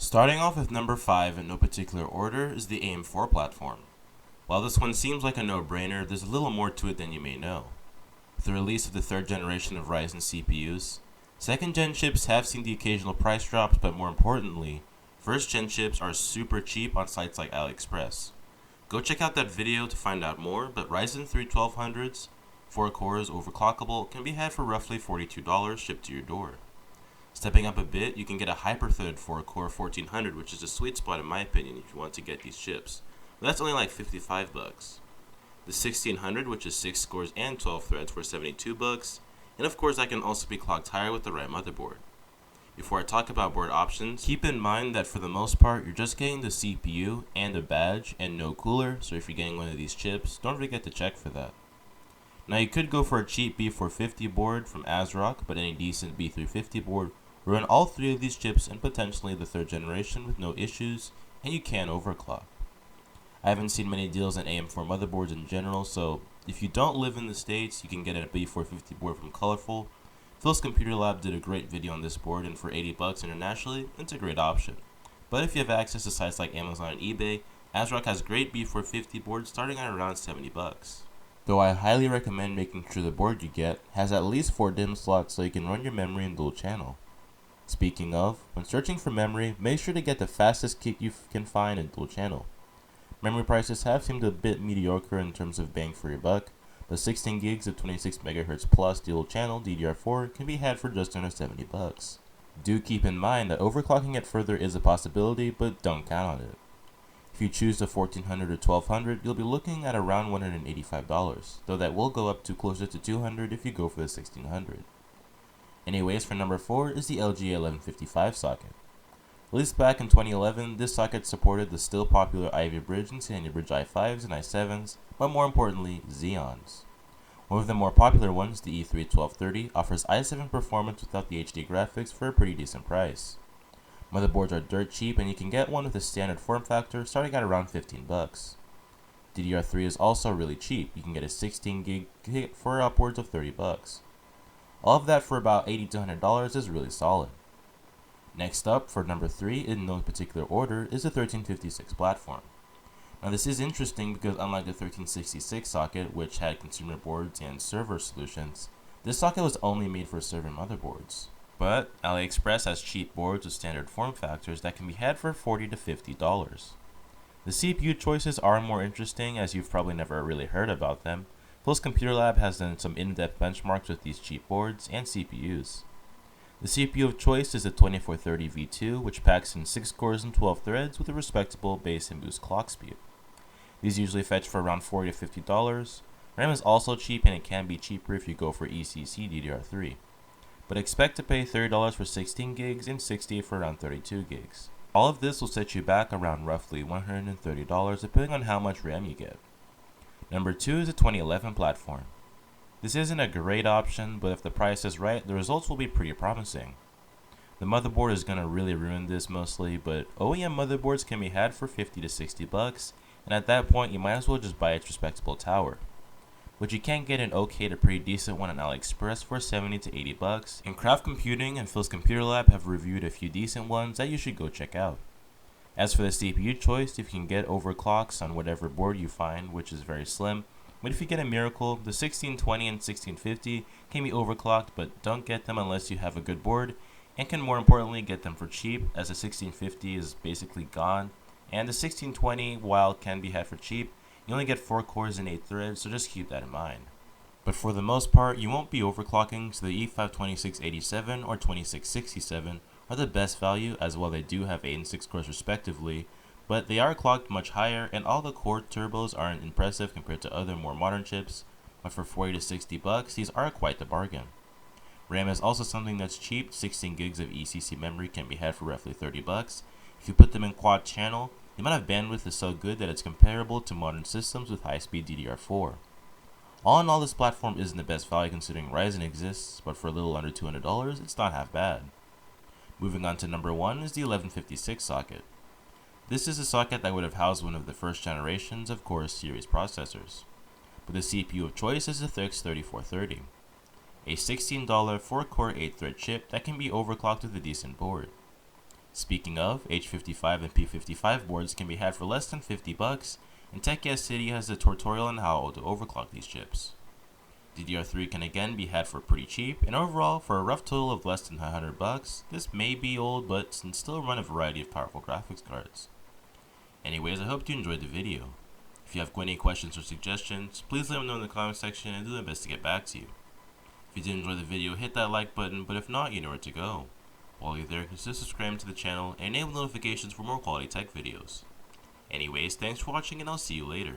Starting off with number 5 in no particular order is the AM4 platform. While this one seems like a no-brainer, there's a little more to it than you may know. With the release of the 3rd generation of Ryzen CPUs, 2nd gen chips have seen the occasional price drops, but more importantly, 1st gen chips are super cheap on sites like AliExpress. Go check out that video to find out more, but Ryzen 3 1200s, 4 cores overclockable, can be had for roughly $42 shipped to your door. Stepping up a bit, you can get a hyper-threaded 4-core 1400, which is a sweet spot in my opinion if you want to get these chips. But that's only like $55. The 1600, which is 6 cores and 12 threads, for $72, and of course that can also be clocked higher with the right motherboard. Before I talk about board options, keep in mind that for the most part, you're just getting the CPU and a badge and no cooler, so if you're getting one of these chips, don't forget to check for that. Now you could go for a cheap B450 board from ASRock, but any decent B350 board will run all 3 of these chips and potentially the 3rd generation with no issues, and you can overclock. I haven't seen many deals on AM4 motherboards in general, so if you don't live in the States, you can get a B450 board from Colorful. Phil's Computer Lab did a great video on this board, and for $80 internationally, it's a great option. But if you have access to sites like Amazon and eBay, ASRock has great B450 boards starting at around $70. Though I highly recommend making sure the board you get has at least 4 DIMM slots so you can run your memory in dual channel. Speaking of, when searching for memory, make sure to get the fastest kit you can find in dual channel. Memory prices have seemed a bit mediocre in terms of bang for your buck, but 16 gigs of 26 MHz plus dual channel DDR4 can be had for just under $70. Do keep in mind that overclocking it further is a possibility, but don't count on it. If you choose the 1400 or 1200, you'll be looking at around $185, though that will go up to closer to $200 if you go for the 1600. Anyways, for number 4 is the LG1155 socket. Released back in 2011, this socket supported the still popular Ivy Bridge and Sandy Bridge i5s and i7s, but more importantly, Xeons. One of the more popular ones, the E3-1230, offers i7 performance without the HD graphics for a pretty decent price. Motherboards are dirt cheap, and you can get one with a standard form factor starting at around $15. DDR3 is also really cheap. You can get a 16 gig kit for upwards of $30. All of that for about $80 to $100 is really solid. Next up, for number 3, in no particular order, is the 1356 platform. Now this is interesting because unlike the 1366 socket, which had consumer boards and server solutions, this socket was only made for server motherboards. But AliExpress has cheap boards with standard form factors that can be had for $40 to $50. The CPU choices are more interesting, as you've probably never really heard about them. Phil's Computer Lab has done some in-depth benchmarks with these cheap boards and CPUs. The CPU of choice is the 2430 V2, which packs in 6 cores and 12 threads with a respectable base and boost clock speed. These usually fetch for around $40 to $50. RAM is also cheap, and it can be cheaper if you go for ECC DDR3. But expect to pay $30 for 16 gigs and $60 for around 32 gigs. All of this will set you back around roughly $130 depending on how much RAM you get. Number 2 is the 2011 platform. This isn't a great option, but if the price is right, the results will be pretty promising. The motherboard is going to really ruin this mostly, but OEM motherboards can be had for $50 to $60, and at that point you might as well just buy its respectable tower. But you can get an okay to pretty decent one on AliExpress for $70 to $80, and Craft Computing and Phil's Computer Lab have reviewed a few decent ones that you should go check out. As for the CPU choice, if you can get overclocks on whatever board you find, which is very slim, but if you get a miracle, the 1620 and 1650 can be overclocked, but don't get them unless you have a good board, and can more importantly get them for cheap, as the 1650 is basically gone, and the 1620, while can be had for cheap, you only get 4 cores and 8 threads, so just keep that in mind. But for the most part, you won't be overclocking, so the E5 2687 or 2667 are the best value, as well they do have 8 and 6 cores respectively, but they are clocked much higher, and all the core turbos aren't impressive compared to other more modern chips, but for $40 to $60, these are quite the bargain. RAM is also something that's cheap. 16 gigs of ECC memory can be had for roughly $30. If you put them in quad channel, the amount of bandwidth is so good that it's comparable to modern systems with high-speed DDR4. All in all, this platform isn't the best value considering Ryzen exists, but for a little under $200, it's not half bad. Moving on to number 1 is the 1156 socket. This is a socket that would have housed one of the first generations of Core series processors, but the CPU of choice is the THIX 3430, a $16 4-core 8-thread chip that can be overclocked with a decent board. Speaking of, H55 and P55 boards can be had for less than $50, and TechCast City has a tutorial on how to overclock these chips. DDR3 can again be had for pretty cheap, and overall, for a rough total of less than $100, this may be old but can still run a variety of powerful graphics cards. Anyways, I hope you enjoyed the video. If you have any questions or suggestions, please let me know in the comment section and do my best to get back to you. If you did enjoy the video, hit that like button, but if not, you know where to go. While you're there, consider subscribing to the channel and enable notifications for more quality tech videos. Anyways, thanks for watching and I'll see you later.